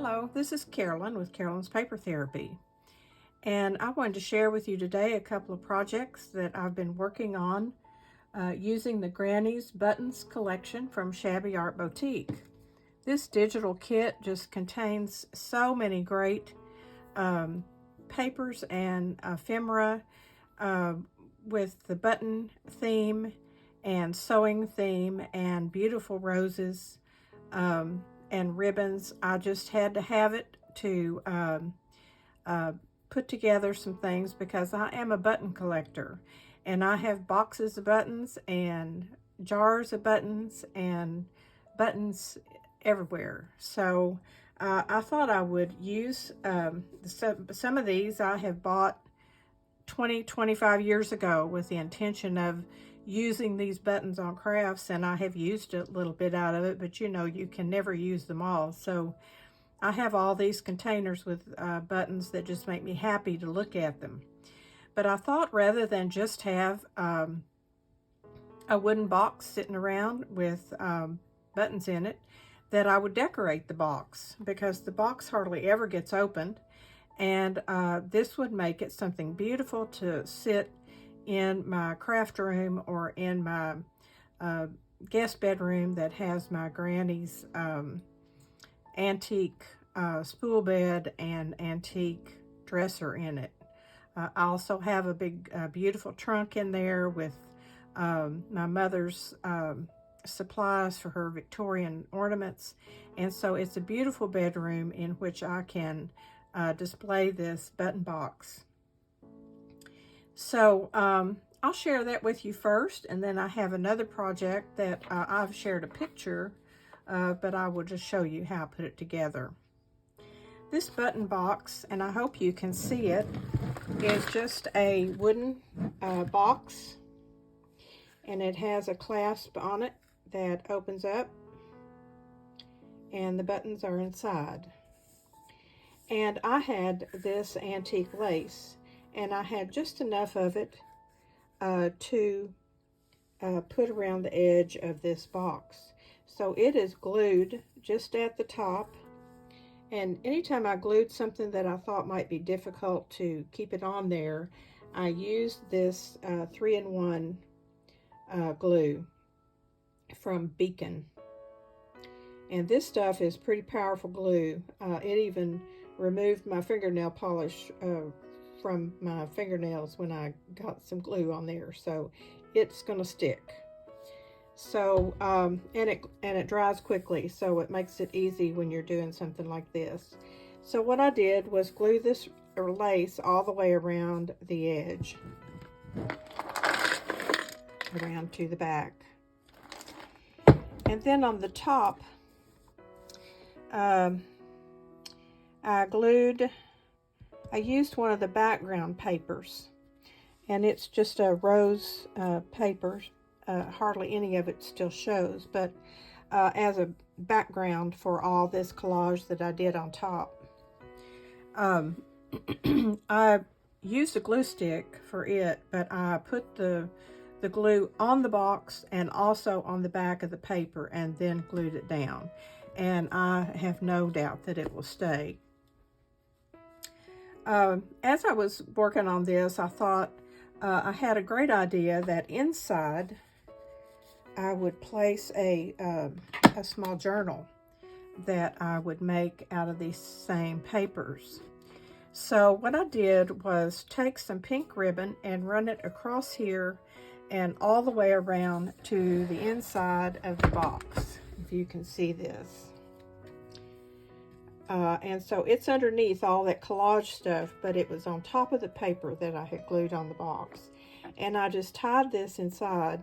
Hello, this is Carolyn with Carolyn's Paper Therapy, and I wanted to share with you today a couple of projects that I've been working on using the Granny's Buttons collection from Shabby Art Boutique. This digital kit just contains so many great papers and ephemera with the button theme and sewing theme and beautiful roses and ribbons. I just had to have it to put together some things because I am a button collector, and I have boxes of buttons and jars of buttons and buttons everywhere. So I thought I would use some of these I have bought 25 years ago with the intention of using these buttons on crafts, and I have used a little bit out of it, but you know, you can never use them all. So I have all these containers with buttons that just make me happy to look at them. But I thought rather than just have a wooden box sitting around with buttons in it, that I would decorate the box, because the box hardly ever gets opened, and this would make it something beautiful to sit in my craft room or in my guest bedroom that has my granny's antique spool bed and antique dresser in it. I also have a big beautiful trunk in there with my mother's supplies for her Victorian ornaments, and so it's a beautiful bedroom in which I can display this button box. So I'll share that with you first, and then I have another project that I've shared a picture, but I will just show you how I put it together. This button box, and I hope you can see it, is just a wooden box, and it has a clasp on it that opens up, and the buttons are inside. And I had this antique lace, and I had just enough of it to put around the edge of this box. So it is glued just at the top, and anytime I glued something that I thought might be difficult to keep it on there, I used this 3-in-1 glue from Bobbin. And this stuff is pretty powerful glue. It even removed my fingernail polish from my fingernails when I got some glue on there, so it's gonna stick. So and it dries quickly, so it makes it easy when you're doing something like this. So what I did was glue this lace all the way around the edge, around to the back, and then on the top I used one of the background papers, and it's just a rose paper. Hardly any of it still shows, but as a background for all this collage that I did on top. I used a glue stick for it, but I put the glue on the box and also on the back of the paper, and then glued it down. And I have no doubt that it will stay. As I was working on this, I thought I had a great idea that inside I would place a small journal that I would make out of these same papers. So what I did was take some pink ribbon and run it across here and all the way around to the inside of the box, if you can see this. And so it's underneath all that collage stuff, but it was on top of the paper that I had glued on the box. And I just tied this inside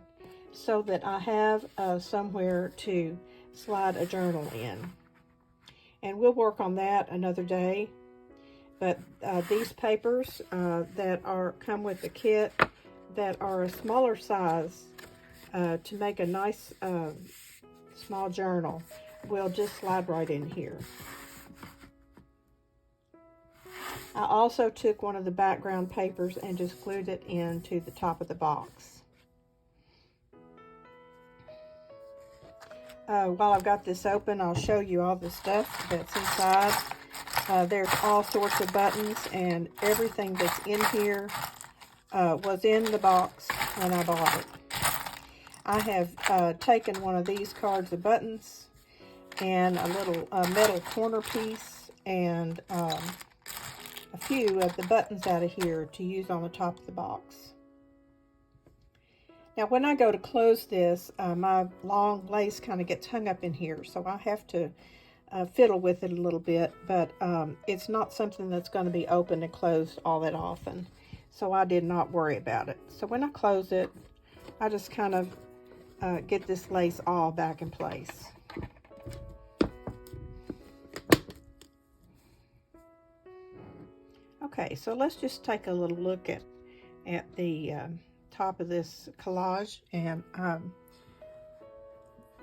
so that I have somewhere to slide a journal in. And we'll work on that another day. But these papers that come with the kit, that are a smaller size to make a nice small journal, will just slide right in here. I also took one of the background papers and just glued it into the top of the box. While I've got this open, I'll show you all the stuff that's inside. There's all sorts of buttons, and everything that's in here was in the box when I bought it. I have taken one of these cards of buttons and a little metal corner piece and a few of the buttons out of here to use on the top of the box. Now when I go to close this, my long lace kind of gets hung up in here, so I have to fiddle with it a little bit, but it's not something that's going to be opened and closed all that often, so I did not worry about it. So when I close it, I just kind of get this lace all back in place. Okay, so let's just take a little look at the top of this collage, and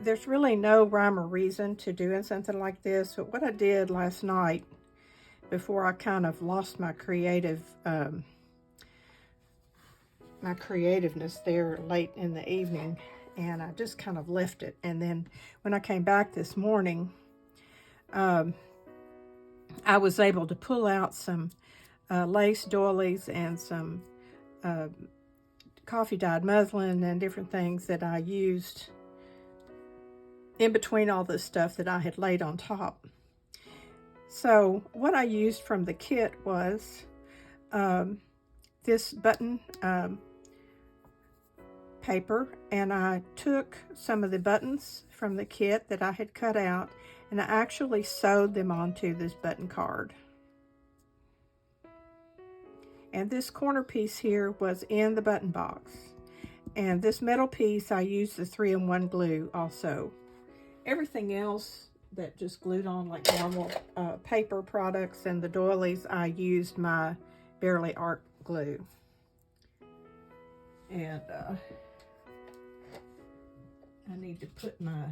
there's really no rhyme or reason to doing something like this, but what I did last night before I kind of lost my creativeness there late in the evening, and I just kind of left it, and then when I came back this morning, I was able to pull out some lace doilies and some coffee dyed muslin and different things that I used in between all the stuff that I had laid on top. So what I used from the kit was this button paper, and I took some of the buttons from the kit that I had cut out, and I actually sewed them onto this button card. And this corner piece here was in the button box. And this metal piece, I used the 3-in-1 glue also. Everything else that just glued on like normal paper products and the doilies, I used my Barely Art glue. And I need to put my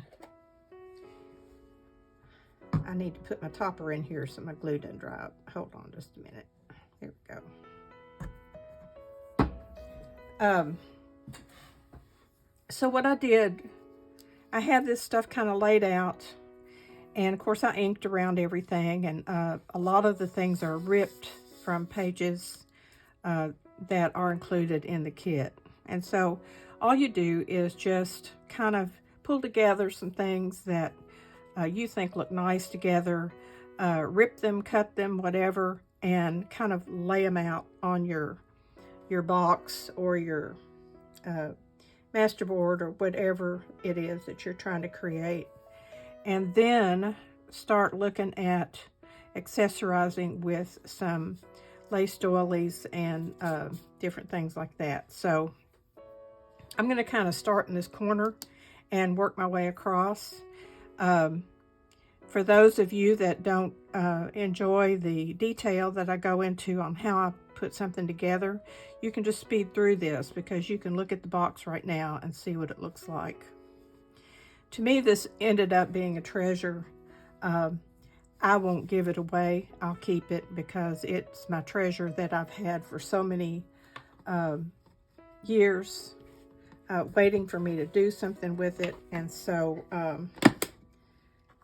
topper in here so my glue doesn't dry up. Hold on just a minute. Here we go. So what I did, I had this stuff kind of laid out, and of course I inked around everything, and a lot of the things are ripped from pages that are included in the kit. And so all you do is just kind of pull together some things that you think look nice together, rip them, cut them, whatever, and kind of lay them out on your box or your masterboard or whatever it is that you're trying to create. And then start looking at accessorizing with some lace doilies and different things like that. So I'm going to kind of start in this corner and work my way across. For those of you that don't enjoy the detail that I go into on how I put something together, you can just speed through this because you can look at the box right now and see what it looks like. To me, this ended up being a treasure. I won't give it away. I'll keep it because it's my treasure that I've had for so many years, waiting for me to do something with it. And so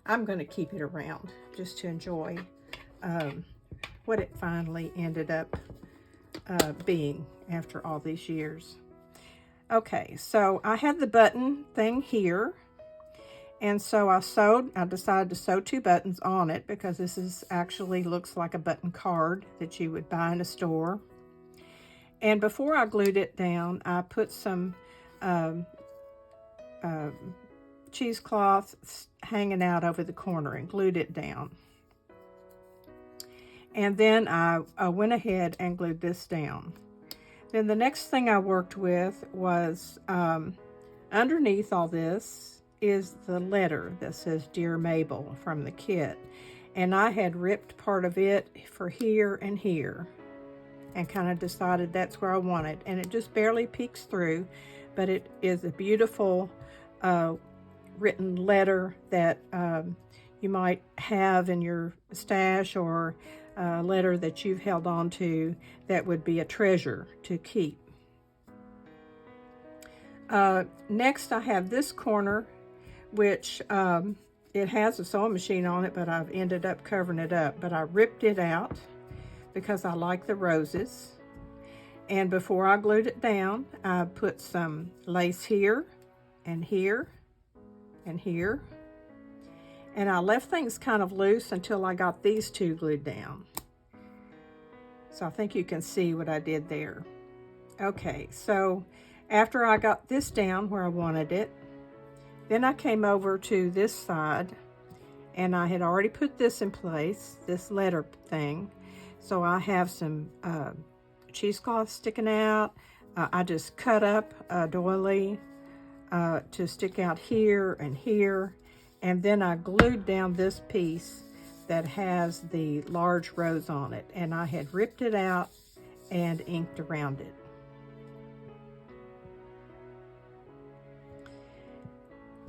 I'm going to keep it around just to enjoy what it finally ended up being after all these years. Okay, so I had the button thing here, and so I decided to sew 2 buttons on it because this is actually looks like a button card that you would buy in a store. And before I glued it down, I put some cheesecloth hanging out over the corner and glued it down. And then I went ahead and glued this down. Then the next thing I worked with was underneath all this is the letter that says Dear Mabel from the kit. And I had ripped part of it for here and here and kind of decided that's where I wanted. And it just barely peeks through, but it is a beautiful written letter that you might have in your stash, or a letter that you've held on to that would be a treasure to keep. Next, I have this corner which it has a sewing machine on it, but I've ended up covering it up. But I ripped it out because I like the roses. And before I glued it down, I put some lace here and here and here. And I left things kind of loose until I got these two glued down. So I think you can see what I did there. Okay, so after I got this down where I wanted it, then I came over to this side, and I had already put this in place, this letter thing. So I have some cheesecloth sticking out. I just cut up a doily to stick out here and here, and then I glued down this piece that has the large rose on it, and I had ripped it out and inked around it.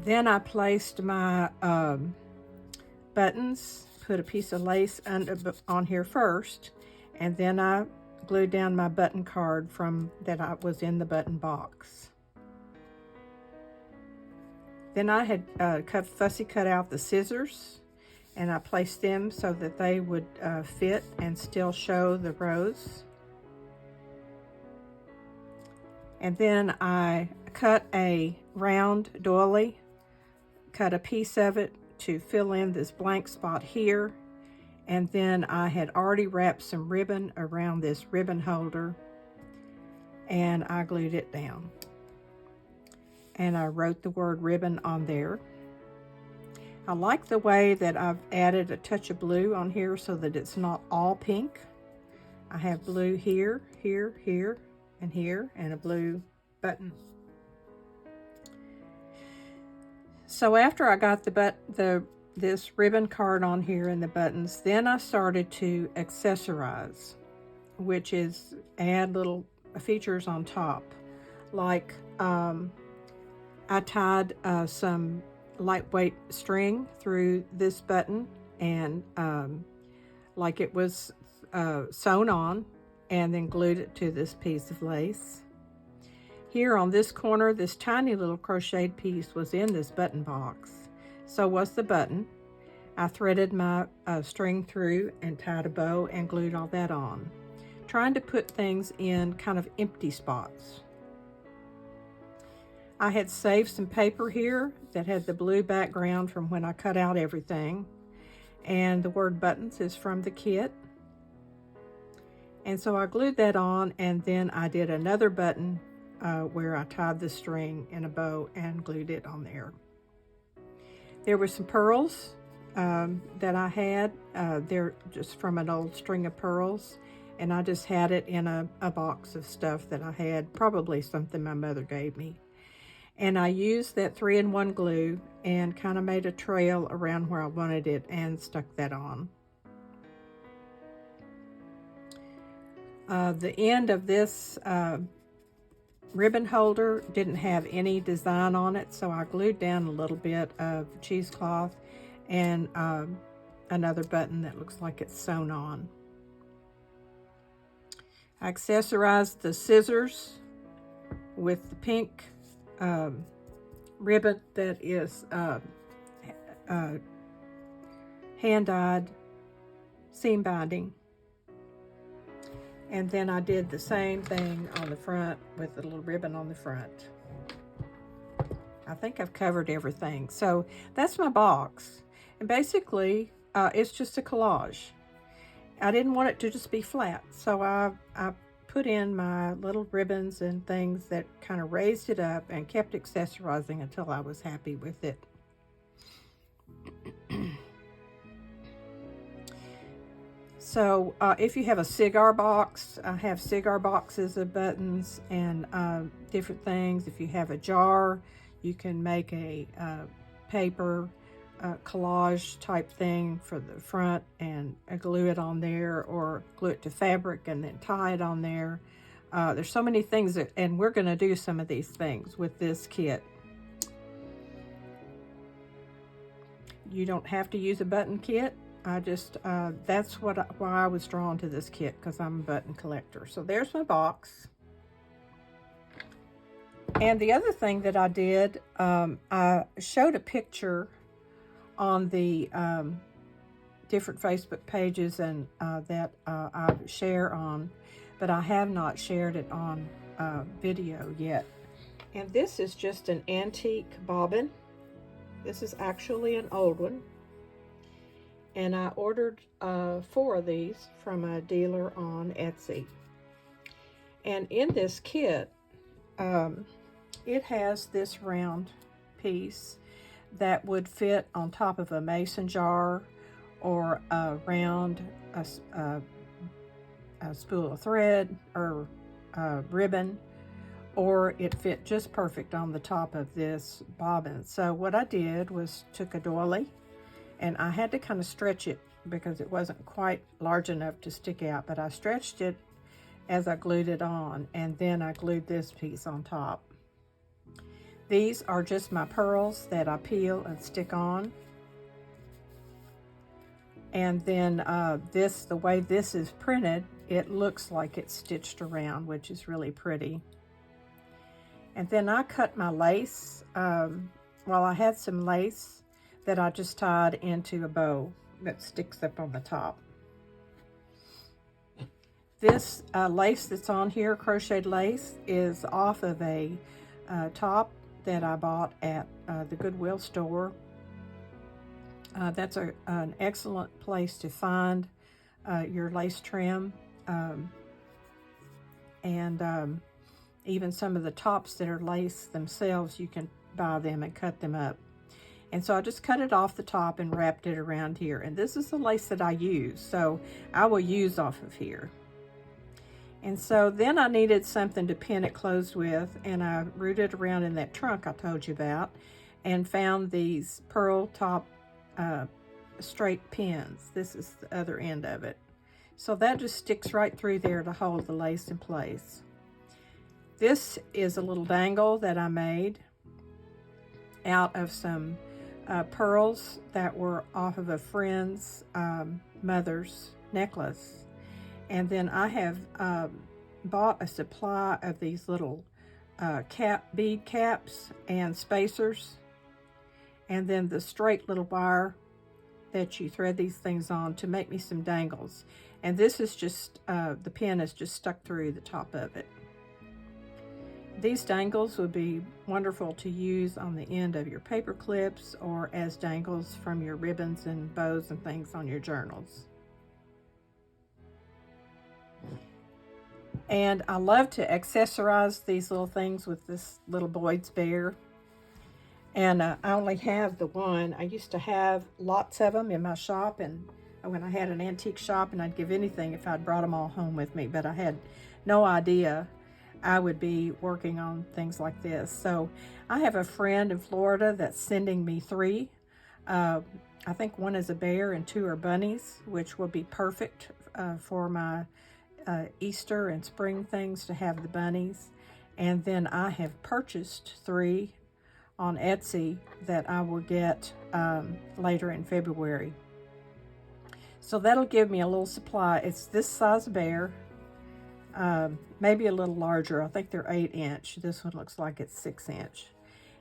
Then I placed my buttons, put a piece of lace on here first, and then I glued down my button card that was in the button box. Then I had fussy cut out the scissors, and I placed them so that they would fit and still show the rose. And then I cut a round doily, cut a piece of it to fill in this blank spot here, and then I had already wrapped some ribbon around this ribbon holder, and I glued it down. And I wrote the word ribbon on there. I like the way that I've added a touch of blue on here so that it's not all pink. I have blue here, here, here, and here, and a blue button. So after I got this ribbon card on here and the buttons, then I started to accessorize, which is add little features on top. Like I tied some lightweight string through this button, and like it was sewn on, and then glued it to this piece of lace. Here on this corner, this tiny little crocheted piece was in this button box. So was the button. I threaded my string through and tied a bow and glued all that on, trying to put things in kind of empty spots. I had saved some paper here that had the blue background from when I cut out everything, and the word buttons is from the kit. And so I glued that on, and then I did another button where I tied the string in a bow and glued it on there. There were some pearls that I had. They're just from an old string of pearls, and I just had it in a box of stuff that I had, probably something my mother gave me. And I used that 3-in-1 glue and kind of made a trail around where I wanted it and stuck that on. The end of this ribbon holder didn't have any design on it, so I glued down a little bit of cheesecloth and another button that looks like it's sewn on. I accessorized the scissors with the pink ribbon that is hand-dyed seam binding. And then I did the same thing on the front with the little ribbon on the front. I think I've covered everything. So that's my box. And basically, it's just a collage. I didn't want it to just be flat. So I put in my little ribbons and things that kind of raised it up and kept accessorizing until I was happy with it. So if you have a cigar box, I have cigar boxes of buttons and different things. If you have a jar, you can make a paper collage type thing for the front and glue it on there, or glue it to fabric and then tie it on there. There's so many things and we're going to do some of these things with this kit. You don't have to use a button kit. I just, that's why I was drawn to this kit, because I'm a button collector. So there's my box. And the other thing that I did, I showed a picture on the different Facebook pages and that I share on, but I have not shared it on video yet. And this is just an antique bobbin. This is actually an old one. And I ordered 4 of these from a dealer on Etsy. And in this kit, it has this round piece that would fit on top of a mason jar, or around a spool of thread or ribbon, or it fit just perfect on the top of this bobbin. So what I did was took a doily, and I had to kind of stretch it because it wasn't quite large enough to stick out, but I stretched it as I glued it on, and then I glued this piece on top. These are just my pearls that I peel and stick on. And then the way this is printed, it looks like it's stitched around, which is really pretty. And then I cut my lace. I had some lace that I just tied into a bow that sticks up on the top. This lace that's on here, crocheted lace, is off of a top that I bought at the Goodwill store. That's an excellent place to find your lace trim, and even some of the tops that are lace themselves, you can buy them and cut them up. And so I just cut it off the top and wrapped it around here. And this is the lace that I use, so I will use off of here. And so then I needed something to pin it closed with, and I rooted around in that trunk I told you about and found these pearl top straight pins. This is the other end of it. So that just sticks right through there to hold the lace in place. This is a little dangle that I made out of some pearls that were off of a friend's mother's necklace. And then I have bought a supply of these little bead caps and spacers, and then the straight little wire that you thread these things on to make me some dangles. And this is just, the pin is just stuck through the top of it. These dangles would be wonderful to use on the end of your paper clips, or as dangles from your ribbons and bows and things on your journals. And I love to accessorize these little things with this little Boyd's bear. And I only have the one. I used to have lots of them in my shop, and when I had an antique shop, and I'd give anything if I'd brought them all home with me, but I had no idea I would be working on things like this. So I have a friend in Florida that's sending me 3. I think 1 is a bear and 2 are bunnies, which will be perfect for my Easter and spring things, to have the bunnies. And then I have purchased 3 on Etsy that I will get later in February. So that'll give me a little supply. It's this size bear, maybe a little larger. I think they're 8-inch. This one looks like it's 6-inch.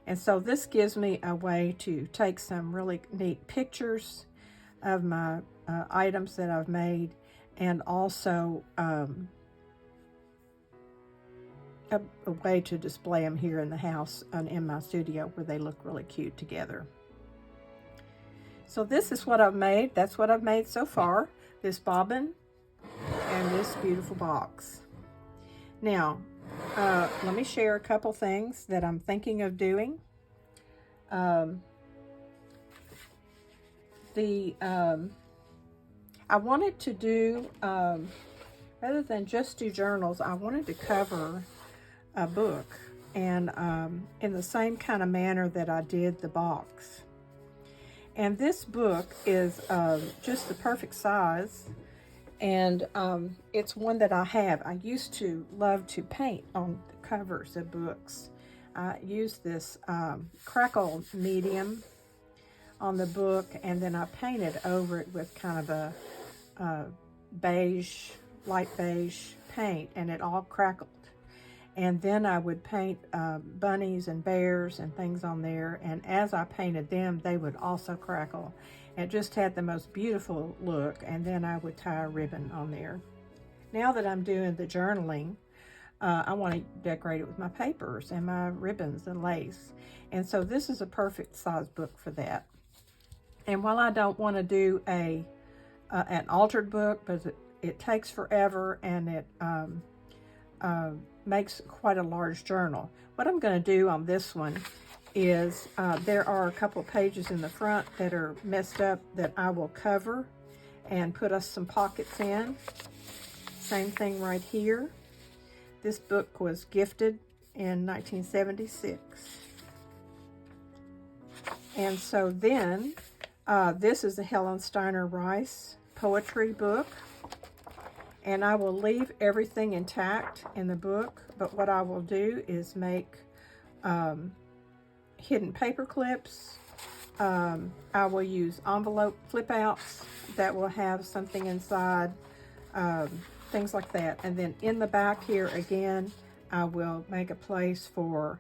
And so this gives me a way to take some really neat pictures of my items that I've made, and also a way to display them here in the house and in my studio, where they look really cute together. So this is what I've made. That's what I've made so far. This bobbin and this beautiful box. Now, let me share a couple things that I'm thinking of doing. I wanted to do, rather than just do journals, I wanted to cover a book, and in the same kind of manner that I did the box. And this book is just the perfect size, and it's one that I have. I used to love to paint on the covers of books. I used this crackle medium on the book, and then I painted over it with kind of a beige, light beige paint, and it all crackled. And then I would paint bunnies and bears and things on there. And as I painted them, they would also crackle. It just had the most beautiful look. And then I would tie a ribbon on there. Now that I'm doing the journaling, I want to decorate it with my papers and my ribbons and lace. And so this is a perfect size book for that. And while I don't want to do an altered book, but it takes forever and it makes quite a large journal. What I'm going to do on this one is there are a couple of pages in the front that are messed up that I will cover and put us some pockets in. Same thing right here. This book was gifted in 1976. And so then this is a Helen Steiner Rice poetry book. And I will leave everything intact in the book, but what I will do is make hidden paper clips. I will use envelope flip outs that will have something inside, things like that. And then in the back here again, I will make a place for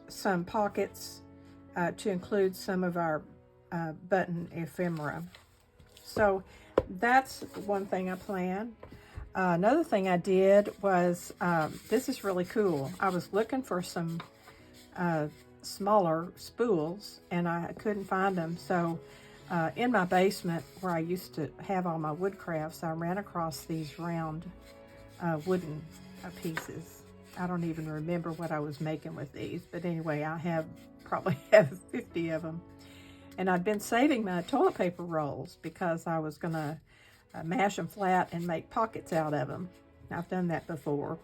some pockets to include some of our button ephemera. So that's one thing I planned. Another thing I did was, this is really cool. I was looking for some smaller spools and I couldn't find them. So in my basement where I used to have all my wood crafts, I ran across these round wooden pieces. I don't even remember what I was making with these, but anyway, I probably have 50 of them. And I'd been saving my toilet paper rolls because I was going to mash them flat and make pockets out of them. I've done that before.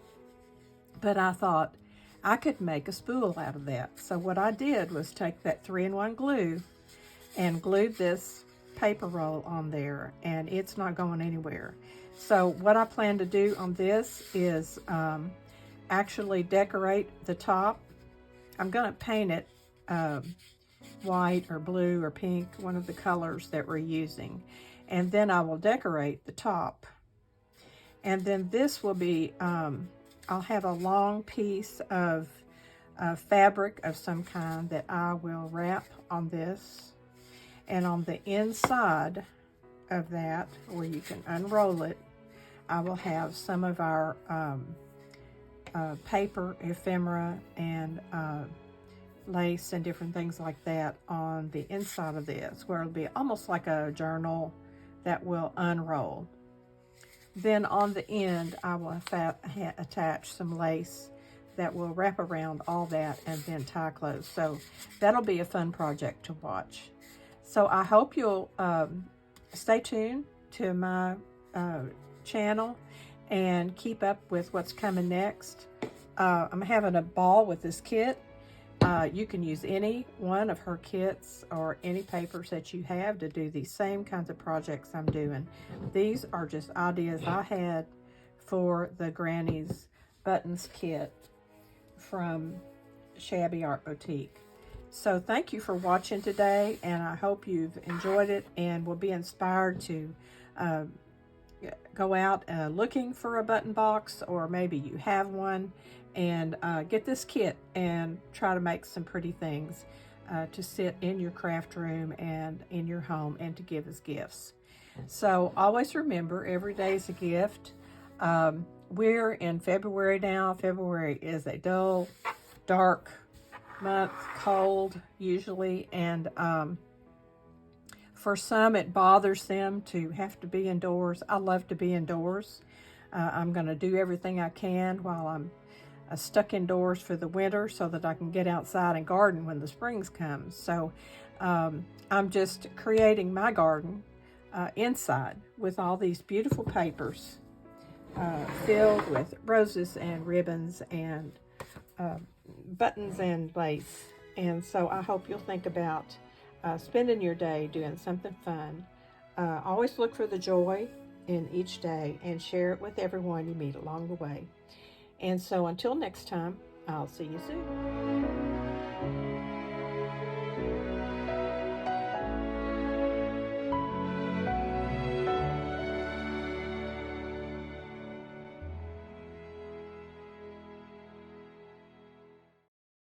But I thought I could make a spool out of that. So what I did was take that 3-in-1 glue and glued this paper roll on there, and it's not going anywhere. So what I plan to do on this is actually decorate the top. I'm going to paint it white or blue or pink, one of the colors that we're using. And then I will decorate the top. And then this will be, I'll have a long piece of fabric of some kind that I will wrap on this. And on the inside of that, where you can unroll it, I will have some of our paper ephemera and lace and different things like that on the inside of this, where it'll be almost like a journal that will unroll. Then on the end, I will attach some lace that will wrap around all that and then tie close. So that'll be a fun project to watch. So I hope you'll stay tuned to my channel and keep up with what's coming next. I'm having a ball with this kit. You can use any one of her kits or any papers that you have to do these same kinds of projects I'm doing. These are just ideas I had for the Granny's Buttons kit from Shabby Art Boutique. So thank you for watching today, and I hope you've enjoyed it and will be inspired to go out looking for a button box, or maybe you have one, and get this kit and try to make some pretty things to sit in your craft room and in your home and to give as gifts. So always remember, every day is a gift. We're in February now. February is a dull, dark month, cold usually, and for some it bothers them to have to be indoors. I love to be indoors. I'm going to do everything I can while I'm stuck indoors for the winter so that I can get outside and garden when the springs come. So I'm just creating my garden inside with all these beautiful papers filled with roses and ribbons and buttons and lace. And so I hope you'll think about spending your day doing something fun. Always look for the joy in each day and share it with everyone you meet along the way. And so until next time, I'll see you soon.